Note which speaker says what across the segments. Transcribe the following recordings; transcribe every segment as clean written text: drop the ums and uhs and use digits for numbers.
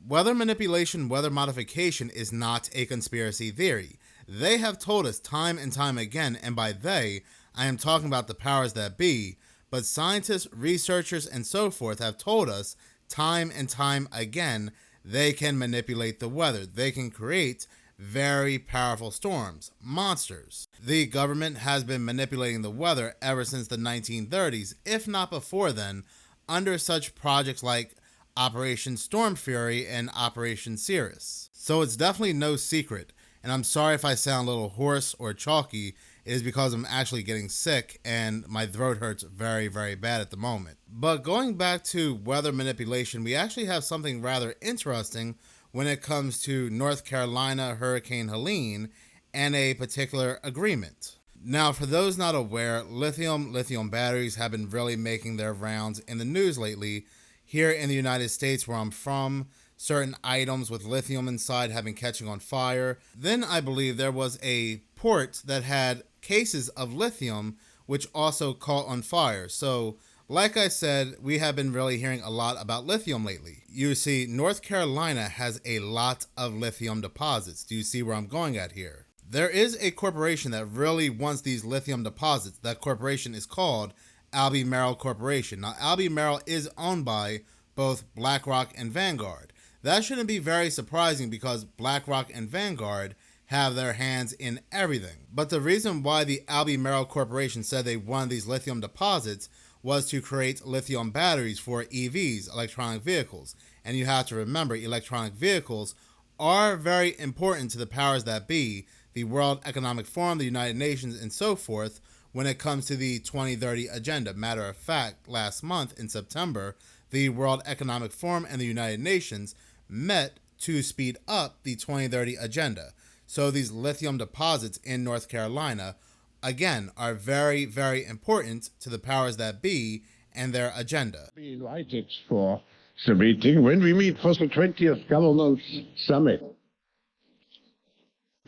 Speaker 1: Weather manipulation, weather modification is not a conspiracy theory. They have told us time and time again, and by they, I am talking about the powers that be, but scientists, researchers, and so forth have told us time and time again they can manipulate the weather. They can create very powerful storms, monsters. The government has been manipulating the weather ever since the 1930s, if not before then, under such projects like Operation Storm Fury and Operation Cirrus. So it's definitely no secret, and I'm sorry if I sound a little hoarse or chalky. It is because I'm actually getting sick and my throat hurts very, very bad at the moment. But going back to weather manipulation, we actually have something rather interesting when it comes to North Carolina Hurricane Helene and a particular agreement. Now, for those not aware, lithium batteries have been really making their rounds in the news lately. Here in the United States, where I'm from, certain items with lithium inside have been catching on fire. Then I believe there was a port that had cases of lithium which also caught on fire. So like I said, we have been really hearing a lot about lithium lately. You see, North Carolina has a lot of lithium deposits. Do you see where I'm going at here? There is a corporation that really wants these lithium deposits. That corporation is called Albemarle Corporation. Now, Albemarle is owned by both BlackRock and Vanguard. That shouldn't be very surprising because BlackRock and Vanguard have their hands in everything. But the reason why the Albemarle Corporation said they wanted these lithium deposits was to create lithium batteries for EVs, electronic vehicles. And you have to remember, electronic vehicles are very important to the powers that be, the World Economic Forum, the United Nations, and so forth, when it comes to the 2030 agenda. Matter of fact, last month in September, the World Economic Forum and the United Nations met to speed up the 2030 agenda. So these lithium deposits in North Carolina, again, are very, very important to the powers that be and their agenda.
Speaker 2: Be invited for the meeting when we meet for the 20th Governance Summit.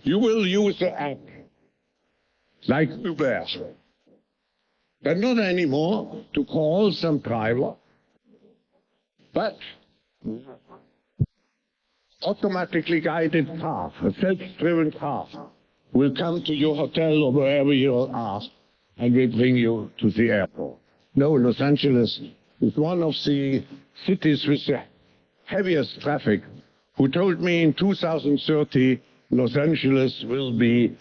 Speaker 2: You will use the app like Uber, but not anymore to call some driver, but automatically guided car, a self-driven car, will come to your hotel or wherever you are and will bring you to the airport. No, Los Angeles is one of the cities with the heaviest traffic, who told me in 2030 Los Angeles will be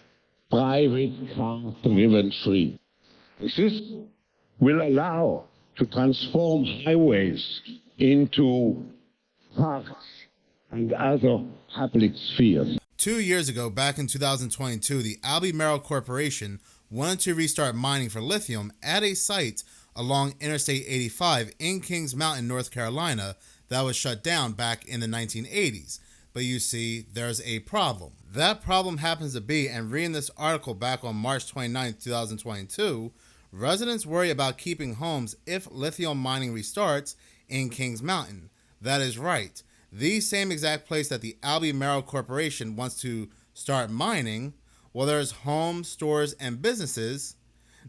Speaker 2: private car driven free. This will allow to transform highways into parks and other public spheres.
Speaker 1: 2 years ago, back in 2022, the Albemarle Corporation wanted to restart mining for lithium at a site along Interstate 85 in Kings Mountain, North Carolina, that was shut down back in the 1980s. But you see, there's a problem. That problem happens to be, and reading this article back on March 29, 2022, residents worry about keeping homes if lithium mining restarts in Kings Mountain. That is right. The same exact place that the Albemarle Corporation wants to start mining, well, there's homes, stores, and businesses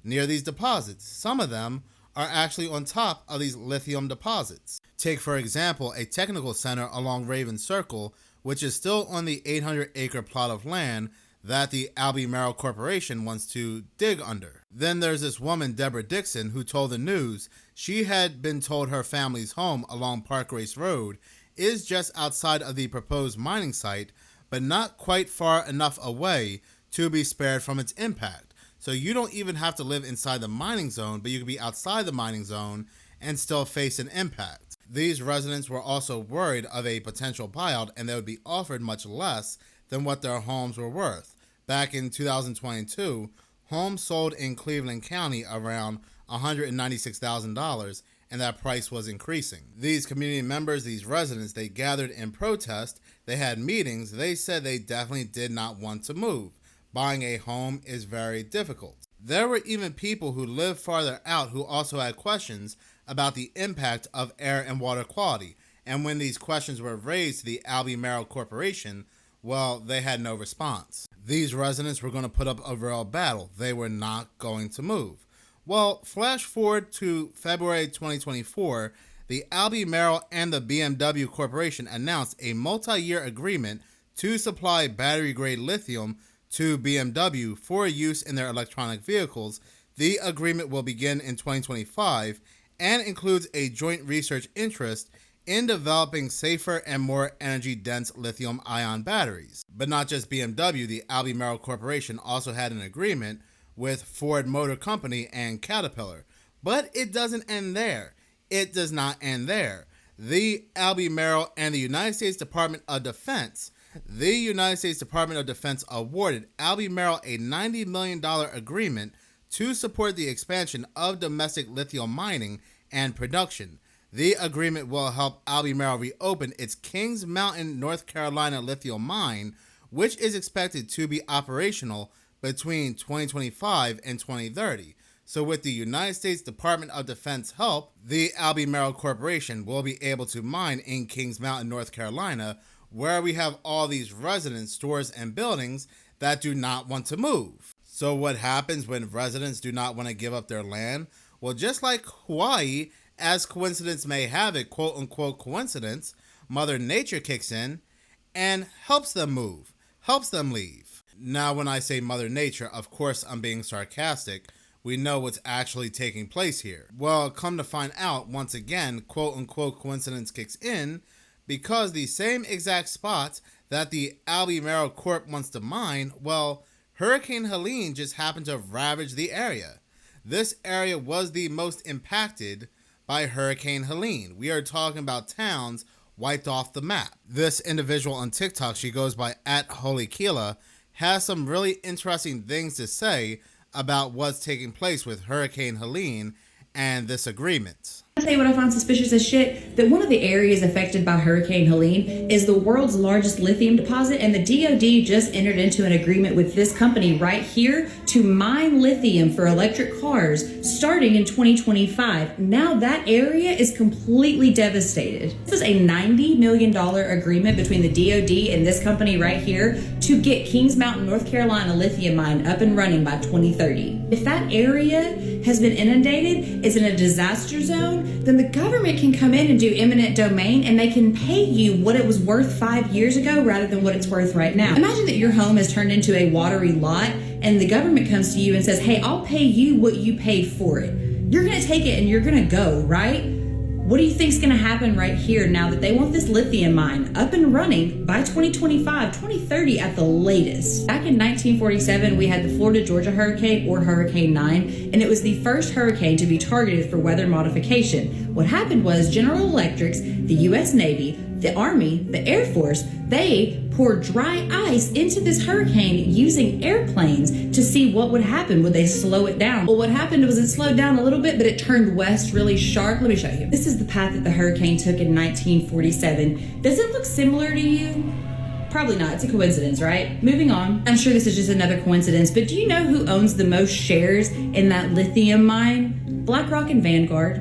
Speaker 1: near these deposits. Some of them are actually on top of these lithium deposits. Take, for example, a technical center along Raven Circle, which is still on the 800-acre plot of land that the Albemarle Corporation wants to dig under. Then there's this woman, Deborah Dixon, who told the news she had been told her family's home along Park Race Road is just outside of the proposed mining site, but not quite far enough away to be spared from its impact. So you don't even have to live inside the mining zone, but you can be outside the mining zone and still face an impact. These residents were also worried of a potential buyout, and they would be offered much less than what their homes were worth. Back in 2022, homes sold in Cleveland County around $196,000, and that price was increasing. These community members, these residents, they gathered in protest, they had meetings, they said they definitely did not want to move. Buying a home is very difficult. There were even people who lived farther out who also had questions about the impact of air and water quality. And when these questions were raised to the Albemarle Corporation, well, they had no response. These residents were going to put up a real battle. They were not going to move. Well, flash forward to February 2024, the Albemarle and the BMW Corporation announced a multi-year agreement to supply battery-grade lithium to BMW for use in their electronic vehicles. The agreement will begin in 2025 and includes a joint research interest in developing safer and more energy-dense lithium-ion batteries. But not just BMW, the Albemarle Corporation also had an agreement with Ford Motor Company and Caterpillar. But it doesn't end there. It does not end there. The Albemarle and the United States Department of Defense awarded Albemarle a $90 million agreement to support the expansion of domestic lithium mining and production. The agreement will help Albemarle reopen its Kings Mountain, North Carolina lithium mine, which is expected to be operational between 2025 and 2030. So with the United States Department of Defense help, the Albemarle Corporation will be able to mine in Kings Mountain, North Carolina, where we have all these residents, stores, and buildings that do not want to move. So what happens when residents do not want to give up their land? Well, just like Hawaii, as coincidence may have it, quote unquote coincidence, Mother Nature kicks in and helps them move, helps them leave. Now, when I say Mother Nature, of course I'm being sarcastic. We know what's actually taking place here. Well, come to find out, once again, quote unquote coincidence kicks in, because the same exact spots that the Albemarle Corp wants to mine, well, Hurricane Helene just happened to ravage the area. This area was the most impacted by Hurricane Helene. We are talking about towns wiped off the map. This individual on TikTok, she goes by @HolyKila, has some really interesting things to say about what's taking place with Hurricane Helene and this agreement.
Speaker 3: I'll tell you what I find suspicious as shit, that one of the areas affected by Hurricane Helene is the world's largest lithium deposit, and the DoD just entered into an agreement with this company right here to mine lithium for electric cars starting in 2025. Now that area is completely devastated. This is a $90 million agreement between the DoD and this company right here to get Kings Mountain, North Carolina lithium mine up and running by 2030. If that area has been inundated, is in a disaster zone, then the government can come in and do eminent domain, and they can pay you what it was worth 5 years ago rather than what it's worth right now. Imagine that your home has turned into a watery lot and the government comes to you and says, hey, I'll pay you what you paid for it. You're going to take it and you're going to go, right? What do you think is going to happen right here now that they want this lithium mine up and running by 2025, 2030 at the latest? Back in 1947, we had the Florida-Georgia hurricane, or Hurricane 9, and it was the first hurricane to be targeted for weather modification. What happened was General Electric, the U.S. Navy, the Army, the Air Force, they poured dry ice into this hurricane using airplanes to see what would happen. Would they slow it down? Well, what happened was it slowed down a little bit, but it turned west really sharp. Let me show you. This is the path that the hurricane took in 1947. Does it look similar to you? Probably not. It's a coincidence, right? Moving on. I'm sure this is just another coincidence, but do you know who owns the most shares in that lithium mine? BlackRock and Vanguard.